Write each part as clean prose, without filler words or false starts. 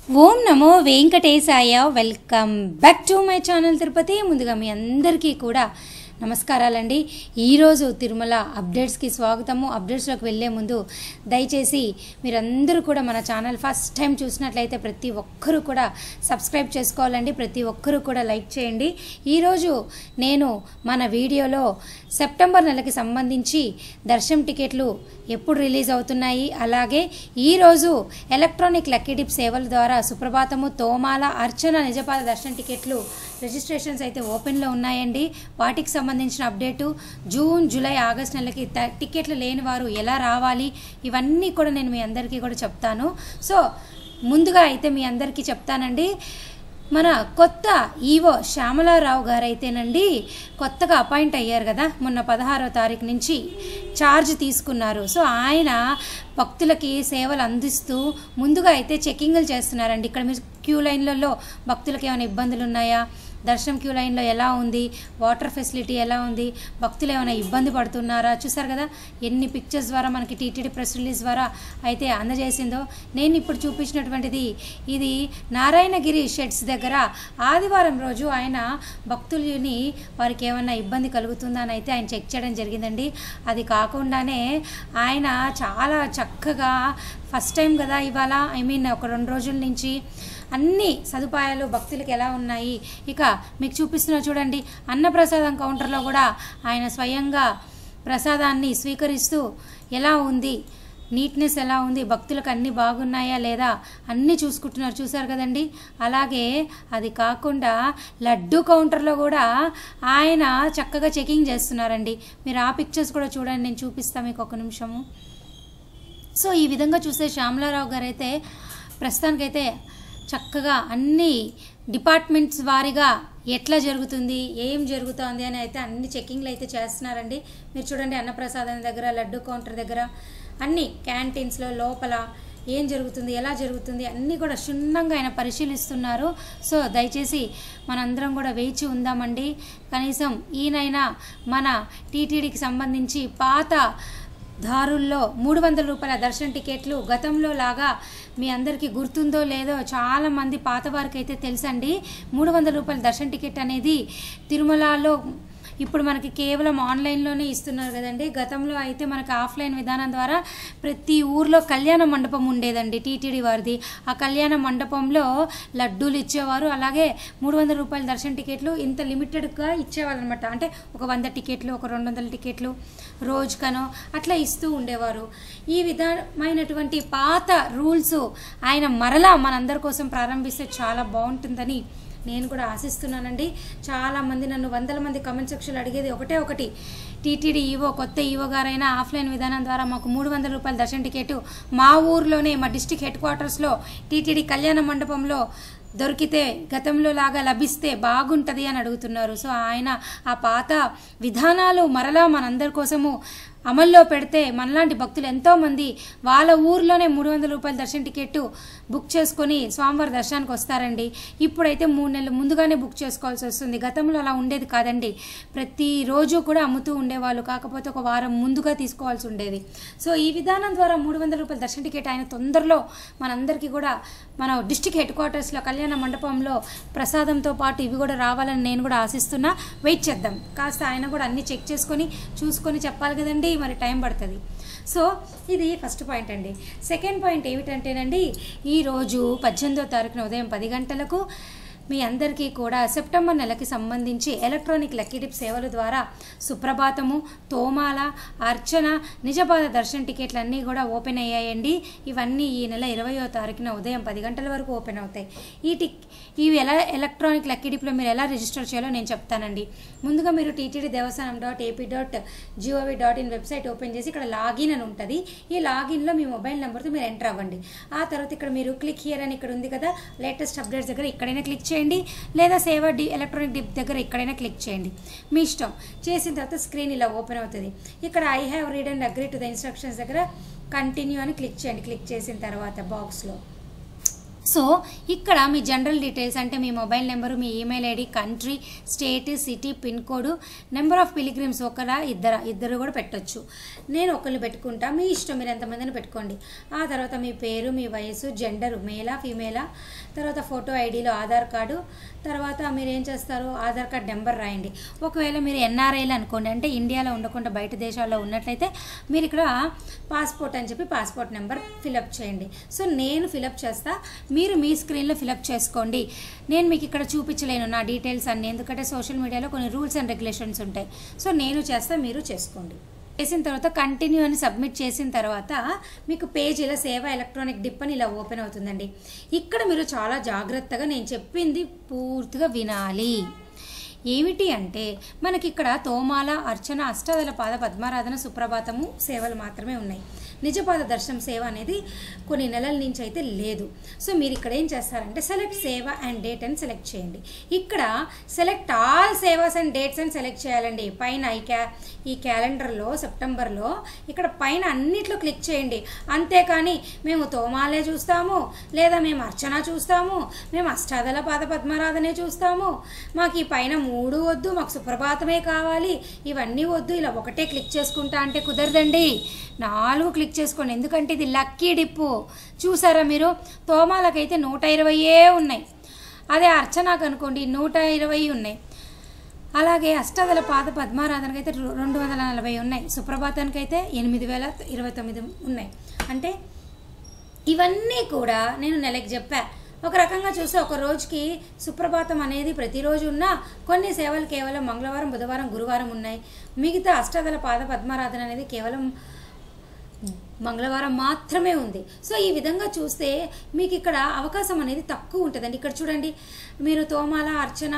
Om Namo Venkatesaya. Welcome back to my channel Tirupati. ముందుగా మీ అందరికీ కూడా నమస్కారాలండి. ఈరోజు తిరుమల అప్డేట్స్కి స్వాగతము. అప్డేట్స్లోకి వెళ్ళే ముందు దయచేసి మీరందరూ కూడా మన ఛానల్ ఫస్ట్ టైం చూసినట్లయితే ప్రతి ఒక్కరూ కూడా సబ్స్క్రైబ్ చేసుకోవాలండి. ప్రతి ఒక్కరూ కూడా లైక్ చేయండి. ఈరోజు నేను మన వీడియోలో సెప్టెంబర్ నెలకి సంబంధించి దర్శనం టికెట్లు ఎప్పుడు రిలీజ్ అవుతున్నాయి, అలాగే ఈరోజు ఎలక్ట్రానిక్ లక్కీ డిప్ సేవల ద్వారా సుప్రభాతము, తోమాల, అర్చన, నిజపాద దర్శనం టికెట్లు రిజిస్ట్రేషన్స్ అయితే ఓపెన్లో ఉన్నాయండి. వాటికి సంబంధించిన అప్డేటు, జూన్, జూలై, ఆగస్ట్ నెలకి టికెట్లు లేని వారు ఎలా రావాలి, ఇవన్నీ కూడా నేను మీ అందరికీ కూడా చెప్తాను. సో ముందుగా అయితే మీ అందరికీ చెప్తానండి, మన కొత్త ఈవో శ్యామలారావు గారు అయితేనండి కొత్తగా అపాయింట్ అయ్యారు కదా, మొన్న 16వ తారీఖు నుంచి ఛార్జ్ తీసుకున్నారు. సో ఆయన భక్తులకి సేవలు అందిస్తూ ముందుగా అయితే చెకింగ్లు చేస్తున్నారండి. ఇక్కడ మీరు క్యూ లైన్లలో భక్తులకు ఏమైనా ఇబ్బందులు ఉన్నాయా, దర్శనం క్యూ లైన్లో ఎలా ఉంది, వాటర్ ఫెసిలిటీ ఎలా ఉంది, భక్తులు ఏమైనా ఇబ్బంది పడుతున్నారా, చూసారు కదా ఎన్ని పిక్చర్స్ ద్వారా మనకి టీటీడీ ప్రెస్ రిలీజ్ ద్వారా అయితే అందజేసిందో. నేను ఇప్పుడు చూపించినటువంటిది ఇది నారాయణగిరి షెడ్స్ దగ్గర ఆదివారం రోజు ఆయన భక్తులని వారికి ఏమైనా ఇబ్బంది కలుగుతుందా అని అయితే ఆయన చెక్ చేయడం జరిగిందండి. అది కాకుండానే ఆయన చాలా చక్కగా ఫస్ట్ టైం కదా ఇవాళ, ఒక 2 రోజుల నుంచి అన్ని సదుపాయాలు భక్తులకు ఎలా ఉన్నాయి, ఇక మీకు చూపిస్తున్నా చూడండి. అన్నప్రసాదం కౌంటర్లో కూడా ఆయన స్వయంగా ప్రసాదాన్ని స్వీకరిస్తూ ఎలా ఉంది, నీట్నెస్ ఎలా ఉంది, భక్తులకు అన్నీ బాగున్నాయా లేదా అన్నీ చూసుకుంటున్నారు, చూసారు కదండి. అలాగే అది కాకుండా లడ్డు కౌంటర్లో కూడా ఆయన చక్కగా చెకింగ్ చేస్తున్నారండి. మీరు ఆ పిక్చర్స్ కూడా చూడండి, నేను చూపిస్తాను మీకు ఒక నిమిషము. సో ఈ విధంగా చూస్తే శ్యామలారావు గారు అయితే ప్రస్తుతానికైతే చక్కగా అన్ని డిపార్ట్మెంట్స్ వారీగా ఎట్లా జరుగుతుంది, ఏం జరుగుతుంది అని అయితే అన్ని చెకింగ్లు అయితే చేస్తున్నారండి. మీరు చూడండి, అన్నప్రసాదం దగ్గర, లడ్డు కౌంటర్ దగ్గర, అన్ని క్యాంటీన్స్లో లోపల ఏం జరుగుతుంది, ఎలా జరుగుతుంది అన్నీ కూడా క్షుణ్ణంగా ఆయన పరిశీలిస్తున్నారు. సో దయచేసి మనందరం కూడా వేచి ఉందామండి. కనీసం ఈయనైనా మన టీటీడీకి సంబంధించి పాత దారుల్లో 300 రూపాయల దర్శన టికెట్లు గతంలో లాగా మీ అందరికీ గుర్తుందో లేదో, చాలామంది పాత వారికి అయితే తెలుసండి. 300 రూపాయల దర్శన టికెట్ అనేది తిరుమలలో ఇప్పుడు మనకి కేవలం ఆన్లైన్లోనే ఇస్తున్నారు కదండి. గతంలో అయితే మనకి ఆఫ్లైన్ విధానం ద్వారా ప్రతి ఊర్లో కళ్యాణ మండపం ఉండేదండి టీటీడీ వారిది. ఆ కళ్యాణ మండపంలో లడ్డూలు ఇచ్చేవారు, అలాగే 300 రూపాయల దర్శన టికెట్లు ఇంత లిమిటెడ్గా ఇచ్చేవాళ్ళు అనమాట. అంటే ఒక 100 టికెట్లు, ఒక 200 టికెట్లు రోజుకనో అట్లా ఇస్తూ ఉండేవారు. ఈ విధమైనటువంటి పాత రూల్స్ ఆయన మరలా మనందరి కోసం ప్రారంభిస్తే చాలా బాగుంటుందని నేను కూడా ఆశిస్తున్నానండి. చాలామంది నన్ను 100 మంది కమెంట్ సెక్షన్లో అడిగేది ఒకటి, టీటీడీ ఈవో, కొత్త ఈవో గారైనా ఆఫ్లైన్ విధానం ద్వారా మాకు 300 రూపాయల దర్శన టికెట్ మా ఊర్లోనే, మా డిస్టిక్ హెడ్ క్వార్టర్స్లో టీటీడీ కళ్యాణ మండపంలో దొరికితే, గతంలో లాగా లభిస్తే బాగుంటుంది అని అడుగుతున్నారు. సో ఆయన ఆ పాత విధానాలు మరలా మనందరి కోసము అమల్లో పెడితే మనలాంటి భక్తులు ఎంతోమంది వాళ్ళ ఊర్లోనే 300 రూపాయల దర్శన టికెట్ బుక్ చేసుకొని స్వామివారి దర్శనానికి వస్తారండి. ఇప్పుడైతే 3 నెలలు ముందుగానే బుక్ చేసుకోవాల్సి వస్తుంది. గతంలో అలా ఉండేది కాదండి, ప్రతిరోజు కూడా అమ్ముతూ ఉండేవాళ్ళు, కాకపోతే ఒక వారం ముందుగా తీసుకోవాల్సి ఉండేది. సో ఈ విధానం ద్వారా 300 రూపాయల దర్శన టికెట్ ఆయన తొందరలో మనందరికీ కూడా మన డిస్టిక్ హెడ్ క్వార్టర్స్లో కళ్యాణ మండపంలో ప్రసాదంతో పాటు ఇవి కూడా రావాలని నేను కూడా ఆశిస్తున్నా. వెయిట్ చేద్దాం కాస్త, ఆయన కూడా అన్నీ చెక్ చేసుకొని చూసుకొని చెప్పాలి కదండి, మరి టైం పడుతుంది. సో ఇది ఫస్ట్ పాయింట్ అండి. సెకండ్ పాయింట్ ఏమిటంటేనండి, ఈరోజు 18వ తారీఖున ఉదయం 10 గంటలకు మీ అందరికీ కూడా సెప్టెంబర్ నెలకి సంబంధించి ఎలక్ట్రానిక్ లక్కీ డిప్ సేవల ద్వారా సుప్రభాతము, తోమాల, అర్చన, నిజపాద దర్శన టికెట్లు అన్నీ కూడా ఓపెన్ అయ్యాయండి. ఇవన్నీ ఈ నెల 20వ తారీఖున ఉదయం 10 గంటల వరకు ఓపెన్ అవుతాయి. ఇవి ఎలక్ట్రానిక్ లక్కీ డిప్లో మీరు ఎలా రిజిస్టర్ చేయాలో నేను చెప్తానండి. ముందుగా మీరు టీటీడీ devasanam.ap.gov.in వెబ్సైట్ ఓపెన్ చేసి ఇక్కడ లాగిన్ అని ఉంటుంది. ఈ లాగిన్లో మీ మొబైల్ నెంబర్తో మీరు ఎంటర్ అవ్వండి. ఆ తర్వాత ఇక్కడ మీరు క్లిక్ హియర్ అని ఇక్కడ ఉంది కదా, లేటెస్ట్ అప్డేట్స్ దగ్గర ఇక్కడైనా క్లిక్ చేయండి, లేదా సేవ ఎలక్ట్రానిక్ డిప్ దగ్గర ఎక్కడైనా క్లిక్ చేయండి, మీ ఇష్టం. చేసిన తర్వాత స్క్రీన్ ఇలా ఓపెన్ అవుతుంది. ఇక్కడ I have read and agree to the instructions దగ్గర కంటిన్యూ అని క్లిక్ చేయండి. క్లిక్ చేసిన తర్వాత బాక్స్లో సో ఇక్కడ మీ జనరల్ డీటెయిల్స్ అంటే మీ మొబైల్ నెంబరు, మీ email ID, country, state, city, pin code, number of pilgrims ఒకరా ఇద్దరు కూడా పెట్టొచ్చు. నేను ఒకళ్ళు పెట్టుకుంటా, మీ ఇష్టం, మీరు ఎంతమందిని పెట్టుకోండి. ఆ తర్వాత మీ పేరు, మీ వయసు, జెండరు, మేలా ఫీమేలా, తర్వాత ఫోటో ఐడిలో ఆధార్ కార్డు, తర్వాత మీరు ఏం చేస్తారు, ఆధార్ కార్డ్ నెంబర్ రాయండి. ఒకవేళ మీరు ఎన్ఆర్ఐలు అనుకోండి, అంటే ఇండియాలో ఉండకుండా బయట దేశాల్లో ఉన్నట్లయితే మీరు ఇక్కడ పాస్పోర్ట్ అని చెప్పి పాస్పోర్ట్ నెంబర్ ఫిలప్ చేయండి. సో నేను ఫిలప్ చేస్తా, మీరు మీ స్క్రీన్లో ఫిలప్ చేసుకోండి. నేను మీకు ఇక్కడ చూపించలేను నా డీటెయిల్స్ అన్నీ, ఎందుకంటే సోషల్ మీడియాలో కొన్ని రూల్స్ అండ్ రెగ్యులేషన్స్ ఉంటాయి. సో నేను చేస్తా, మీరు చేసుకోండి. చేసిన తర్వాత కంటిన్యూ అని సబ్మిట్ చేసిన తర్వాత మీకు పేజ్ ఇలా సేవ ఎలక్ట్రానిక్ డిప్ అని ఇలా ఓపెన్ అవుతుందండి. ఇక్కడ మీరు చాలా జాగ్రత్తగా నేను చెప్పింది పూర్తిగా వినాలి. ఏమిటి అంటే మనకి ఇక్కడ తోమాల, అర్చన, అష్టాదళ పాద, పద్మారాధన, సుప్రభాతము సేవలు మాత్రమే ఉన్నాయి. నిజపాద దర్శనం సేవ అనేది కొన్ని నెలల నుంచి అయితే లేదు. సో మీరు ఇక్కడ ఏం చేస్తారంటే సెలెక్ట్ సేవ అండ్ డేట్ అని సెలెక్ట్ చేయండి. ఇక్కడ select all sevas and dates అని సెలెక్ట్ చేయాలండి. పైన ఈ క్యాలెండర్లో సెప్టెంబర్లో ఇక్కడ పైన అన్నిట్లో క్లిక్ చేయండి. అంతేకాని మేము తోమాలే చూస్తాము, లేదా మేము అర్చన చూస్తాము, మేము అష్టాదళ పాద పద్మారాధనే చూస్తాము, మాకు ఈ పైన 3 వద్దు, మాకు సుప్రభాతమే కావాలి, ఇవన్నీ వద్దు, ఇలా ఒకటే క్లిక్ చేసుకుంటా అంటే కుదరదండి. 4 క్లిక్ చేసుకోండి. ఎందుకంటే ఇది లక్కీ డిప్పు. చూసారా మీరు, తోమాలకైతే 120 ఉన్నాయి, అదే అర్చనకు అనుకోండి 120 ఉన్నాయి, అలాగే అష్టాదళ పాద పద్మారాధనకి అయితే 240 ఉన్నాయి, సుప్రభాతానికి అయితే 8029 ఉన్నాయి. అంటే ఇవన్నీ కూడా నేను నెలకు చెప్పా. ఒక రకంగా చూస్తే ఒక రోజుకి సుప్రభాతం అనేది ప్రతిరోజు ఉన్నా, కొన్ని సేవలు కేవలం మంగళవారం, బుధవారం, గురువారం ఉన్నాయి. మిగతా అష్టాదళ పాద పద్మారాధన అనేది కేవలం మంగళవారం మాత్రమే ఉంది. సో ఈ విధంగా చూస్తే మీకు ఇక్కడ అవకాశం అనేది తక్కువ ఉంటుందండి. ఇక్కడ చూడండి, మీరు తోమాల, అర్చన,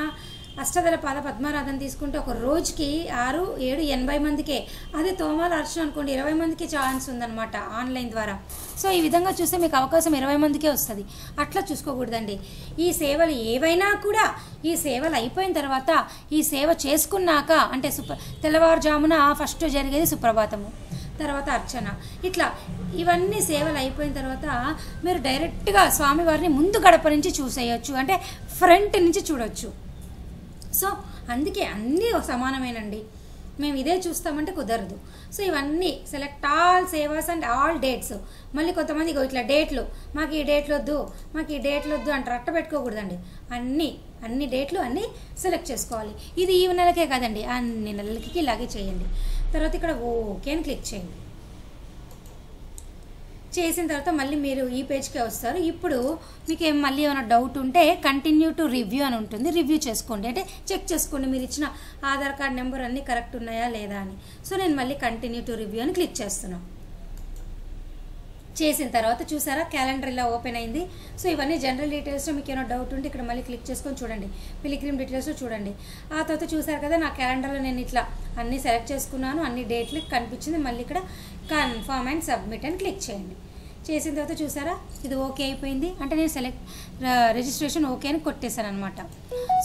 అష్టాదళ పాద పద్మారాధన తీసుకుంటే ఒక రోజుకి 6, 7, 80 మందికే. అదే తోమాల, అర్చన అనుకోండి 20 మందికి ఛాన్స్ ఉందన్నమాట ఆన్లైన్ ద్వారా. సో ఈ విధంగా చూస్తే మీకు అవకాశం 20 మందికే వస్తుంది. అట్లా చూసుకోకూడదండి. ఈ సేవలు ఏవైనా కూడా ఈ సేవలు అయిపోయిన తర్వాత, ఈ సేవ చేసుకున్నాక, అంటే తెల్లవారుజామున ఫస్ట్ జరిగేది సుప్రభాతము, తర్వాత అర్చన, ఇట్లా ఇవన్నీ సేవలు అయిపోయిన తర్వాత మీరు డైరెక్ట్గా స్వామివారిని ముందు గడప నుంచి చూసేయచ్చు, అంటే ఫ్రంట్ నుంచి చూడొచ్చు. సో అందుకే అన్నీ సమానమేనండి. మేము ఇదే చూస్తామంటే కుదరదు. సో ఇవన్నీ select all sevas and all dates. మళ్ళీ కొంతమంది ఇట్లా డేట్లు, మాకు ఈ డేట్లు వద్దు, మాకు ఈ డేట్లు వద్దు అంటారు. అట్ట పెట్టుకోకూడదండి. అన్ని డేట్లు అన్నీ సెలెక్ట్ చేసుకోవాలి. ఇది ఈ నెలకే కాదండి, అన్ని నెలలకి ఇలాగే చేయండి. తర్వాత ఇక్కడ ఓకే అని క్లిక్ చేయండి. చేసిన తర్వాత మళ్ళీ మీరు ఈ పేజ్కే వస్తారు. ఇప్పుడు మీకు మళ్ళీ ఏమైనా డౌట్ ఉంటే కంటిన్యూ టు రివ్యూ అని ఉంటుంది, రివ్యూ చేసుకోండి, అంటే చెక్ చేసుకోండి మీరు ఇచ్చిన ఆధార్ కార్డ్ నెంబర్ అన్నీ కరెక్ట్ ఉన్నాయా లేదా అని. సో నేను మళ్ళీ కంటిన్యూ టు రివ్యూ అని క్లిక్ చేస్తున్నాను. చేసిన తర్వాత చూసారా క్యాలెండర్ ఇలా ఓపెన్ అయింది. సో ఇవన్నీ జనరల్ డీటెయిల్స్లో మీకు ఏమైనా డౌట్ ఉంటే ఇక్కడ మళ్ళీ క్లిక్ చేసుకొని చూడండి, పిలిగ్రిమ్ డీటెయిల్స్లో చూడండి. ఆ తర్వాత చూసారు కదా నా క్యాలెండర్లో నేను ఇట్లా అన్నీ సెలెక్ట్ చేసుకున్నాను, అన్ని డేట్లు కనిపించింది. మళ్ళీ ఇక్కడ కన్ఫర్మ్ అండ్ సబ్మిట్ అని క్లిక్ చేయండి. చేసిన తర్వాత చూసారా ఇది ఓకే అయిపోయింది, అంటే నేను రిజిస్ట్రేషన్ ఓకే అని కొట్టేశాను అనమాట.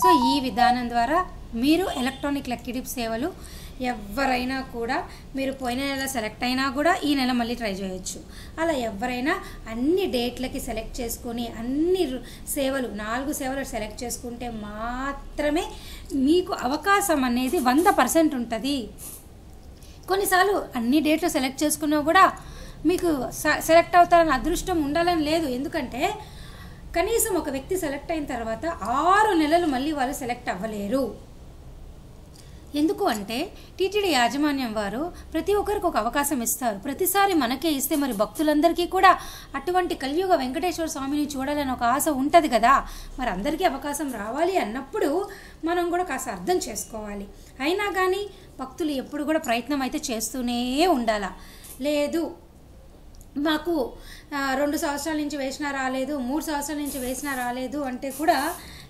సో ఈ విధానం ద్వారా మీరు ఎలక్ట్రానిక్ లక్కీ డిప్ సేవలు ఎవరైనా కూడా, మీరు పోయిన నెల సెలెక్ట్ అయినా కూడా ఈ నెల మళ్ళీ ట్రై చేయొచ్చు. అలా ఎవరైనా అన్ని డేట్లకి సెలెక్ట్ చేసుకొని అన్ని సేవలు 4 సేవలు సెలెక్ట్ చేసుకుంటే మాత్రమే మీకు అవకాశం అనేది 100% ఉంటుంది. కొన్నిసార్లు అన్ని డేట్లు సెలెక్ట్ చేసుకున్నా కూడా మీకు సెలెక్ట్ అవుతారని అదృష్టం ఉండాలని లేదు. ఎందుకంటే కనీసం ఒక వ్యక్తి సెలెక్ట్ అయిన తర్వాత 6 నెలలు మళ్ళీ వాళ్ళు సెలెక్ట్ అవ్వలేరు. ఎందుకు అంటే టీటీడీ యాజమాన్యం వారు ప్రతి ఒక్కరికి ఒక అవకాశం ఇస్తారు. ప్రతిసారి మనకే ఇస్తే మరి భక్తులందరికీ కూడా అటువంటి కలియుగ వెంకటేశ్వర స్వామిని చూడాలని ఒక ఆశ ఉంటుంది కదా. మరి అందరికీ అవకాశం రావాలి అన్నప్పుడు మనం కూడా కాస్త అర్థం చేసుకోవాలి. అయినా కానీ భక్తులు ఎప్పుడు కూడా ప్రయత్నం అయితే చేస్తూనే ఉండాలా. లేదు మాకు 2 సంవత్సరాల నుంచి వేసినా రాలేదు, 3 సంవత్సరాల నుంచి వేసినా రాలేదు అంటే కూడా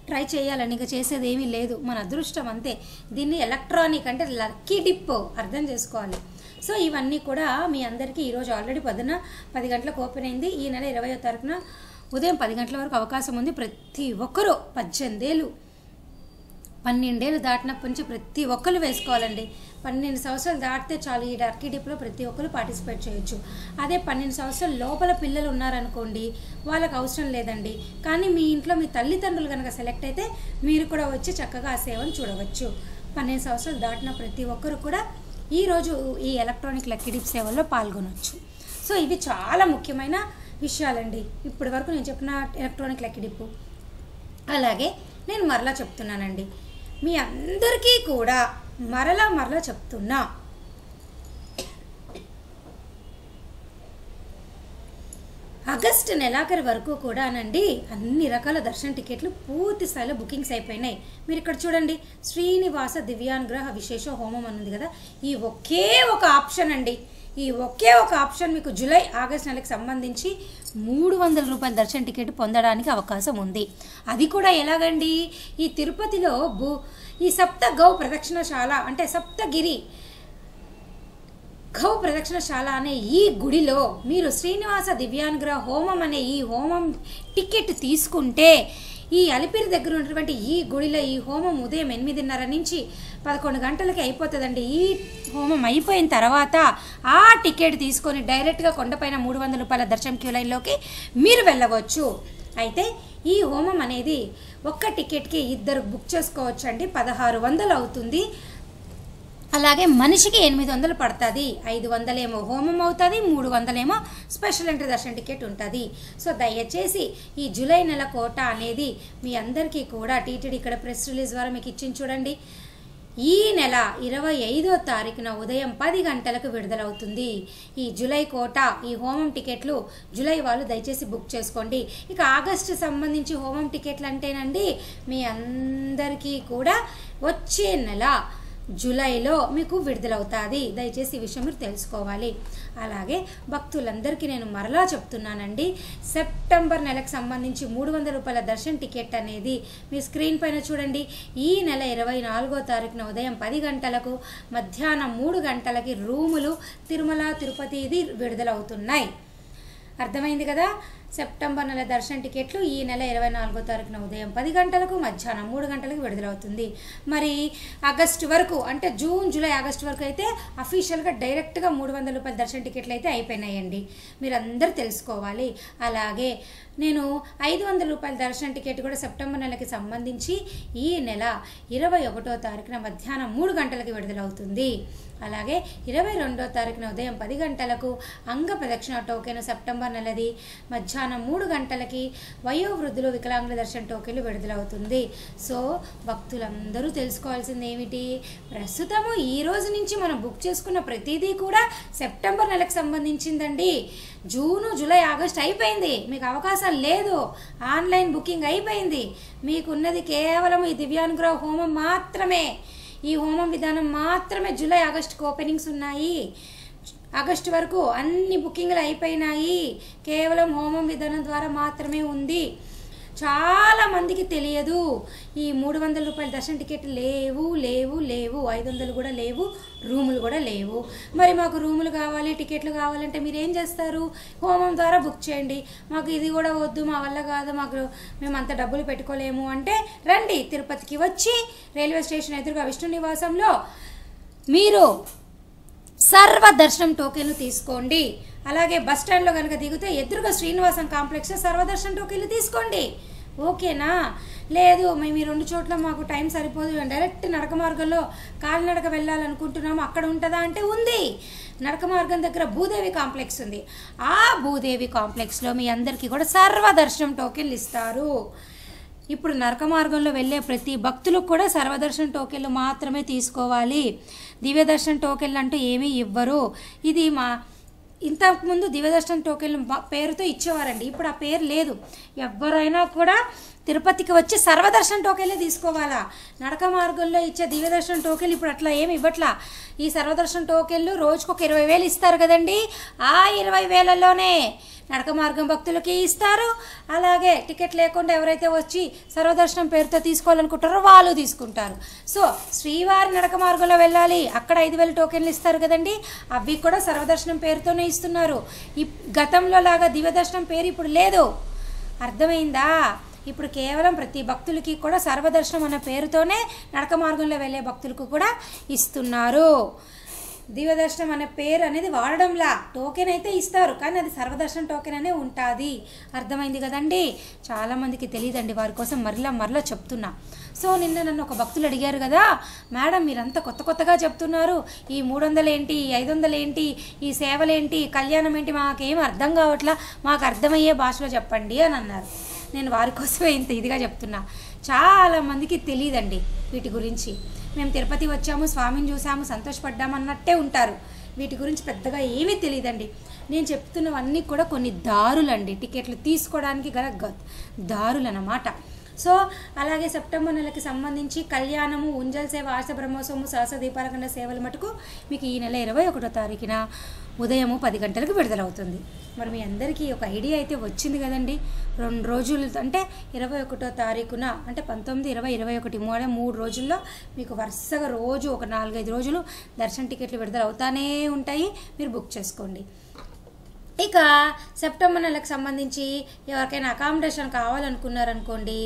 ట్రై చేయాలని, ఇంకా చేసేది ఏమీ లేదు, మన అదృష్టం అంతే. దీన్ని ఎలక్ట్రానిక్ అంటే లక్కీ డిప్ అర్థం చేసుకోవాలి. సో ఇవన్నీ కూడా మీ అందరికీ ఈరోజు ఆల్రెడీ 10 గంటలకు ఓపెన్ అయింది. ఈ నెల 20వ తారీఖున ఉదయం 10 గంటల వరకు అవకాశం ఉంది. ప్రతి ఒక్కరూ 18 ఏళ్ళు 12 ఏళ్ళు దాటినప్పటి నుంచి ప్రతి ఒక్కరు వేసుకోవాలండి. 12 సంవత్సరాలు దాటితే చాలు ఈ లక్కీ డిప్లో ప్రతి ఒక్కరు పార్టిసిపేట్ చేయొచ్చు. అదే 12 సంవత్సరాల లోపల పిల్లలు ఉన్నారనుకోండి, వాళ్ళకి అవసరం లేదండి. కానీ మీ ఇంట్లో మీ తల్లిదండ్రులు కనుక సెలెక్ట్ అయితే మీరు కూడా వచ్చి చక్కగా ఆ సేవను చూడవచ్చు. 12 సంవత్సరాలు దాటిన ప్రతి ఒక్కరు కూడా ఈరోజు ఈ ఎలక్ట్రానిక్ లక్కీ డిప్ సేవల్లో పాల్గొనవచ్చు. సో ఇవి చాలా ముఖ్యమైన విషయాలండి ఇప్పటి వరకు నేను చెప్పిన ఎలక్ట్రానిక్ లక్కీ డిప్. అలాగే నేను మరలా చెప్తున్నానండి, మీ అందరికీ కూడా మరలా చెప్తున్నా, ఆగస్టు నెలాఖరు వరకు కూడానండి అన్ని రకాల దర్శన టికెట్లు పూర్తి స్థాయిలో బుకింగ్స్ అయిపోయినాయి. మీరు ఇక్కడ చూడండి, శ్రీనివాస దివ్యానుగ్రహ విశేష హోమం అని ఉంది కదా, ఈ ఒకే ఒక ఆప్షన్ అండి. ఈ ఒకే ఒక ఆప్షన్ మీకు జూలై ఆగస్ట్ నెలకు సంబంధించి 300 రూపాయల దర్శన టికెట్ పొందడానికి అవకాశం ఉంది. అది కూడా ఎలాగండి, ఈ తిరుపతిలో ఈ సప్త గౌ ప్రదక్షిణశాల అంటే సప్తగిరి గౌ ప్రదక్షిణశాల అనే ఈ గుడిలో మీరు శ్రీనివాస దివ్యానుగ్రహ హోమం అనే ఈ హోమం టికెట్ తీసుకుంటే ఈ అలిపిరి దగ్గర ఉన్నటువంటి ఈ గుడిలో ఈ హోమం ఉదయం 8:30 నుంచి 11 గంటలకి అయిపోతుందండి. ఈ హోమం అయిపోయిన తర్వాత ఆ టికెట్ తీసుకొని డైరెక్ట్గా కొండపైన 300 రూపాయల దర్శనం క్యూ లైన్లోకి మీరు వెళ్ళవచ్చు. అయితే ఈ హోమం అనేది ఒక్క టికెట్కి 2 బుక్ చేసుకోవచ్చు అండి. 1600 అవుతుంది. అలాగే మనిషికి 800 పడుతుంది. 500 ఏమో హోమం అవుతుంది, 300 ఏమో స్పెషల్ ఎంట్రీ దర్శన టికెట్ ఉంటుంది. సో దయచేసి ఈ జూలై నెల కోట అనేది మీ అందరికీ కూడా టీటీడీ ఇక్కడ ప్రెస్ రిలీజ్ ద్వారా మీకు ఇచ్చింది చూడండి. ఈ నెల 25వ తారీఖున ఉదయం 10 గంటలకు విడుదలవుతుంది ఈ జూలై కోట. ఈ హోమం టికెట్లు జూలై వాళ్ళు దయచేసి బుక్ చేసుకోండి. ఇక ఆగస్టు సంబంధించి హోమం టికెట్లు అంటేనండి మీ అందరికీ కూడా వచ్చే నెల జూలైలో మీకు విడుదలవుతుంది. దయచేసి ఈ విషయం మీరు తెలుసుకోవాలి. అలాగే భక్తులందరికీ నేను మరలా చెప్తున్నానండి, సెప్టెంబర్ నెలకు సంబంధించి 300 రూపాయల దర్శన టికెట్ అనేది మీ స్క్రీన్ పైన చూడండి. ఈ నెల 24వ తారీఖున ఉదయం 10 గంటలకు మధ్యాహ్నం 3 గంటలకి రూములు తిరుమల తిరుపతి ఇది విడుదలవుతున్నాయి. అర్థమైంది కదా. సెప్టెంబర్ నెల దర్శన టికెట్లు ఈ నెల 24వ తారీఖున ఉదయం 10 గంటలకు మధ్యాహ్నం 3 గంటలకు విడుదలవుతుంది. మరి ఆగస్టు వరకు అంటే జూన్ జూలై ఆగస్టు వరకు అయితే అఫీషియల్గా డైరెక్ట్గా 300 రూపాయల దర్శన టికెట్లు అయితే అయిపోయినాయండి. మీరు అందరూ తెలుసుకోవాలి. అలాగే నేను 500 రూపాయల దర్శన టికెట్ కూడా సెప్టెంబర్ నెలకి సంబంధించి ఈ నెల 21వ తారీఖున మధ్యాహ్నం 3 గంటలకి విడుదలవుతుంది. అలాగే 22వ తారీఖున ఉదయం 10 గంటలకు అంగ ప్రదక్షిణ టోకెన్ సెప్టెంబర్ నెలది మధ్యాహ్నం 3 గంటలకి వయోవృద్ధులు వికలాంగుల దర్శన టోకెన్లు విడుదలవుతుంది. సో భక్తులందరూ తెలుసుకోవాల్సింది ఏమిటి, ప్రస్తుతము ఈ రోజు నుంచి మనం బుక్ చేసుకున్న ప్రతిదీ కూడా సెప్టెంబర్ నెలకు సంబంధించిందండి. జూను జూలై ఆగస్ట్ అయిపోయింది, మీకు అవకాశం లేదు. ఆన్లైన్ బుకింగ్ అయిపోయింది. మీకున్నది కేవలం ఈ దివ్యానుగ్రహ హోమం మాత్రమే. ఈ హోమం విధానం మాత్రమే జూలై ఆగస్టుకు ఓపెనింగ్స్ ఉన్నాయి. ఆగస్టు వరకు అన్ని బుకింగ్లు అయిపోయినాయి. కేవలం హోమం విధానం ద్వారా మాత్రమే ఉంది. చాలా మందికి తెలియదు. ఈ 300 రూపాయల దర్శన టికెట్ లేవు 500 కూడా లేవు, రూములు కూడా లేవు. మరి మాకు రూములు కావాలి, టికెట్లు కావాలంటే మీరు ఏం చేస్తారు, హోమం ద్వారా బుక్ చేయండి. మాకు ఇది కూడా వద్దు, మా వల్ల కాదు, మేము అంత డబ్బులు పెట్టుకోలేము అంటే రండి, తిరుపతికి వచ్చి రైల్వే స్టేషన్ ఎదురుగా విష్ణు నివాసంలో మీరు సర్వ దర్శనం టోకెన్లు తీసుకోండి. అలాగే బస్ స్టాండ్లో కనుక దిగితే ఎదురుగా శ్రీనివాసం కాంప్లెక్స్ సర్వదర్శన టోకెన్లు తీసుకోండి. ఓకేనా? లేదు మేము ఈ 2 చోట్ల మాకు టైం సరిపోదు, డైరెక్ట్ నడక మార్గంలో కాలినడక వెళ్ళాలనుకుంటున్నాము, అక్కడ ఉంటుందా అంటే ఉంది. నడక మార్గం దగ్గర భూదేవి కాంప్లెక్స్ ఉంది. ఆ భూదేవి కాంప్లెక్స్లో మీ అందరికీ కూడా సర్వదర్శనం టోకెన్లు ఇస్తారు. ఇప్పుడు నరక మార్గంలో వెళ్ళే ప్రతి భక్తులకు కూడా సర్వదర్శన టోకెన్లు మాత్రమే తీసుకోవాలి. దివ్య దర్శన టోకెన్లు అంటూ ఏమీ ఇవ్వరు. ఇది ఇంతకుముందు దివ్యదర్శనం టోకెన్లు పేరుతో ఇచ్చేవారండి. ఇప్పుడు ఆ పేరు లేదు. ఎవరైనా కూడా తిరుపతికి వచ్చి సర్వదర్శనం టోకెన్లే తీసుకోవాలా. నడక మార్గంలో ఇచ్చే దివ్యదర్శనం టోకెన్లు ఇప్పుడు అట్లా ఏమి ఇవ్వట్లా. ఈ సర్వదర్శనం టోకెన్లు రోజుకు 20,000 ఇస్తారు కదండి. ఆ 20,000లోనే నడక మార్గం భక్తులకి ఇస్తారు. అలాగే టికెట్ లేకుండా ఎవరైతే వచ్చి సర్వదర్శనం పేరుతో తీసుకోవాలనుకుంటారో వాళ్ళు తీసుకుంటారు. సో శ్రీవారి నడక మార్గంలో వెళ్ళాలి, అక్కడ 5,000 టోకెన్లు ఇస్తారు కదండి, అవి కూడా సర్వదర్శనం పేరుతోనే ఇస్తున్నారు. ఈ గతంలో లాగా దివ్యదర్శనం పేరు ఇప్పుడు లేదు. అర్థమైందా? ఇప్పుడు కేవలం ప్రతి భక్తులకి కూడా సర్వదర్శనం అన్న పేరుతోనే నడక మార్గంలో వెళ్ళే భక్తులకు కూడా ఇస్తున్నారు. దివ్యదర్శనం అనే పేరు అనేది వాడడంలా, టోకెన్ అయితే ఇస్తారు కానీ అది సర్వదర్శనం టోకెన్ అనే ఉంటుంది. అర్థమైంది కదండి. చాలామందికి తెలియదండి, వారి కోసం మరలా చెప్తున్నా. సో నిన్న నన్ను ఒక భక్తులు అడిగారు కదా, మేడం మీరంతా కొత్తగా చెప్తున్నారు, ఈ 300 ఏంటి, 500 ఏంటి, ఈ సేవలేంటి, కళ్యాణం ఏంటి, మాకేం అర్థం కావట్లా, మాకు అర్థమయ్యే భాషలో చెప్పండి అని అన్నారు. నేను వారి కోసమే ఇంత ఇదిగా చెప్తున్నా. చాలామందికి తెలియదండి వీటి గురించి. మేము తిరుపతి వచ్చాము, స్వామిని చూసాము, సంతోషపడ్డాము అన్నట్టే ఉంటారు. వీటి గురించి పెద్దగా ఏమీ తెలియదండి. నేను చెప్తున్నవన్నీ కూడా కొన్ని దారులండి, టికెట్లు తీసుకోవడానికి గల దారులు అన్నమాట. సో అలాగే సెప్టెంబర్ నెలకి సంబంధించి కళ్యాణము, ఉంజల్ సేవ, ఆశ బ్రహ్మోత్సవము, సహస్ర దీపాలకండ సేవల మటుకు మీకు ఈ నెల 21వ తారీఖున ఉదయము 10 గంటలకు విడుదలవుతుంది. మరి మీ అందరికీ ఒక ఐడియా అయితే వచ్చింది కదండి. 2 రోజులు అంటే 21వ తారీఖున అంటే 19, 20, 21 3 రోజుల్లో మీకు వరుసగా రోజు ఒక 4-5 రోజులు దర్శన టికెట్లు విడుదల అవుతానే ఉంటాయి. మీరు బుక్ చేసుకోండి. ఇక సెప్టెంబర్ నెలకు సంబంధించి ఎవరికైనా అకామిడేషన్ కావాలనుకున్నారనుకోండి,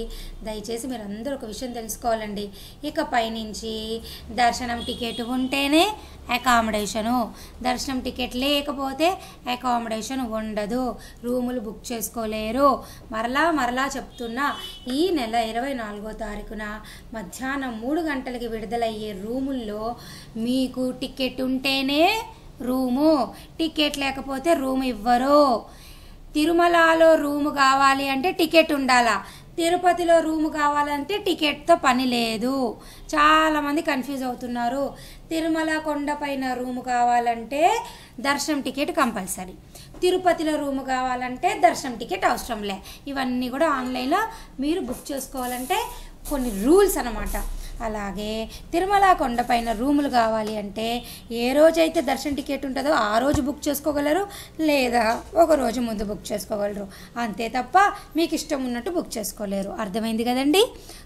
దయచేసి మీరు అందరూ ఒక విషయం తెలుసుకోవాలండి. ఇక పైనుంచి దర్శనం టికెట్ ఉంటేనే అకామిడేషను, దర్శనం టికెట్ లేకపోతే అకామిడేషన్ ఉండదు, రూములు బుక్ చేసుకోలేరు. మరలా చెప్తున్నా, ఈ నెల 24వ తారీఖున మధ్యాహ్నం 3 గంటలకి విడుదలయ్యే రూముల్లో మీకు టికెట్ ఉంటేనే రూము, టికెట్ లేకపోతే రూమ్ ఇవ్వరు. తిరుమలలో రూము కావాలి అంటే టికెట్ ఉండాలా, తిరుపతిలో రూము కావాలంటే టికెట్తో పని లేదు. చాలామంది కన్ఫ్యూజ్ అవుతున్నారు. తిరుమల కొండపైన రూము కావాలంటే దర్శనం టికెట్ కంపల్సరీ, తిరుపతిలో రూము కావాలంటే దర్శనం టికెట్ అవసరంలే. ఇవన్నీ కూడా ఆన్లైన్లో మీరు బుక్ చేసుకోవాలంటే కొన్ని రూల్స్ అన్నమాట. అలాగే తిరుమల కొండపైన రూములు కావాలి అంటే ఏ రోజైతే దర్శన టికెట్ ఉంటుందో ఆ రోజు బుక్ చేసుకోగలరు, లేదా ఒక రోజు ముందు బుక్ చేసుకోగలరు. అంతే తప్ప మీకు ఇష్టం ఉన్నట్టు బుక్ చేసుకోలేరు. అర్థమైంది కదండి.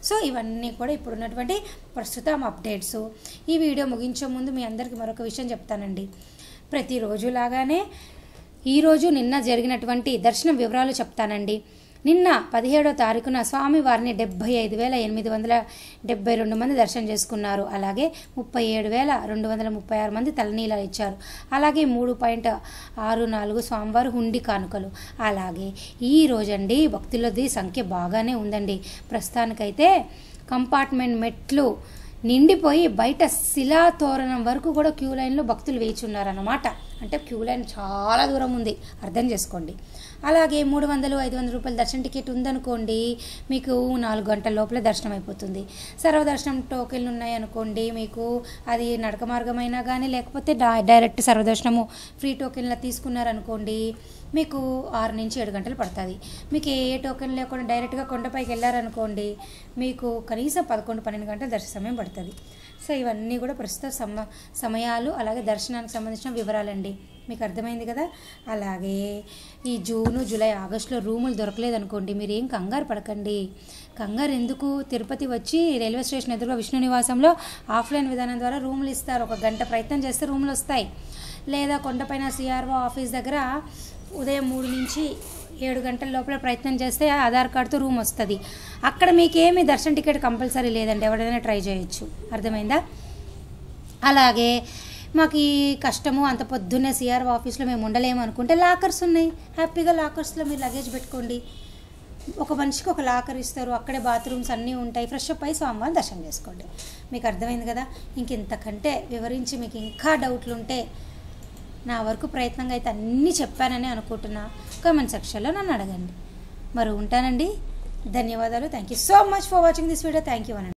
సో ఇవన్నీ కూడా ఇప్పుడున్నటువంటి ప్రస్తుతం అప్డేట్స్. ఈ వీడియో ముగించే ముందు మీ అందరికీ మరొక విషయం చెప్తానండి. ప్రతిరోజు లాగానే ఈరోజు నిన్న జరిగినటువంటి దర్శనం వివరాలు చెప్తానండి. నిన్న 17వ తారీఖున స్వామివారిని 75,872 మంది దర్శనం చేసుకున్నారు. అలాగే 37,236 మంది తలనీలాలు ఇచ్చారు. అలాగే 3.64 స్వామివారి హుండీ కానుకలు. అలాగే ఈ రోజండి భక్తులది సంఖ్య బాగానే ఉందండి. ప్రస్తుతానికైతే కంపార్ట్మెంట్ మెట్లు నిండిపోయి బయట శిలాతోరణం వరకు కూడా క్యూ లైన్లో భక్తులు వేచున్నారన్నమాట. అంటే క్యూ లైన్ చాలా దూరం ఉంది, అర్థం చేసుకోండి. అలాగే 300-500 రూపాయల దర్శన టికెట్ ఉందనుకోండి, మీకు 4 గంటల లోపల దర్శనం అయిపోతుంది. సర్వదర్శనం టోకెన్లు ఉన్నాయనుకోండి, మీకు అది నడక మార్గమైనా కానీ లేకపోతే డైరెక్ట్ సర్వదర్శనము ఫ్రీ టోకెన్లా తీసుకున్నారనుకోండి, మీకు 6 నుంచి 7 గంటలు పడుతుంది. మీకు ఏ టోకెన్ లేకుండా డైరెక్ట్గా కొండపైకి వెళ్ళారనుకోండి, మీకు కనీసం 11-12 గంటల దర్శన సమయం పడుతుంది. సో ఇవన్నీ కూడా ప్రస్తుత సమయాలు, అలాగే దర్శనానికి సంబంధించిన వివరాలండి. మీకు అర్థమైంది కదా. అలాగే ఈ జూను, జూలై, ఆగస్టులో రూములు దొరకలేదనుకోండి, మీరు ఏం కంగారు పడకండి. కంగారు ఎందుకు? తిరుపతి వచ్చి రైల్వే స్టేషన్ ఎదురుగా విష్ణు నివాసంలో ఆఫ్లైన్ విధానం ద్వారా రూములు ఇస్తారు. 1 గంట ప్రయత్నం చేస్తే రూములు వస్తాయి. లేదా కొండపైన సిఆర్ఓ ఆఫీస్ దగ్గర ఉదయం 3 నుంచి 7 గంటల లోపల ప్రయత్నం చేస్తే ఆధార్ కార్డుతో రూమ్ వస్తుంది. అక్కడ మీకేమీ దర్శన టికెట్ కంపల్సరీ లేదండి, ఎవరైనా ట్రై చేయొచ్చు. అర్థమైందా? అలాగే మాకు ఈ కష్టము, అంత పొద్దున్నే సిఆర్ఓ ఆఫీస్లో మేము ఉండలేము అనుకుంటే లాకర్స్ ఉన్నాయి. హ్యాపీగా లాకర్స్లో మీరు లగేజ్ పెట్టుకోండి. ఒక మనిషికి ఒక లాకర్ ఇస్తారు, అక్కడే బాత్రూమ్స్ అన్నీ ఉంటాయి. ఫ్రెష్ అప్ అయ్యి స్వామివారిని దర్శనం చేసుకోండి. మీకు అర్థమైంది కదా. ఇంకెంతకంటే వివరించి మీకు ఇంకా డౌట్లు ఉంటే నా వరకు ప్రయత్నంగా అయితే అన్నీ చెప్పానని అనుకుంటున్నా. కామెంట్ సెక్షన్లో నన్ను అడగండి. మరి ఉంటానండి. ధన్యవాదాలు. Thank you so much for watching this video. Thank you అనండి.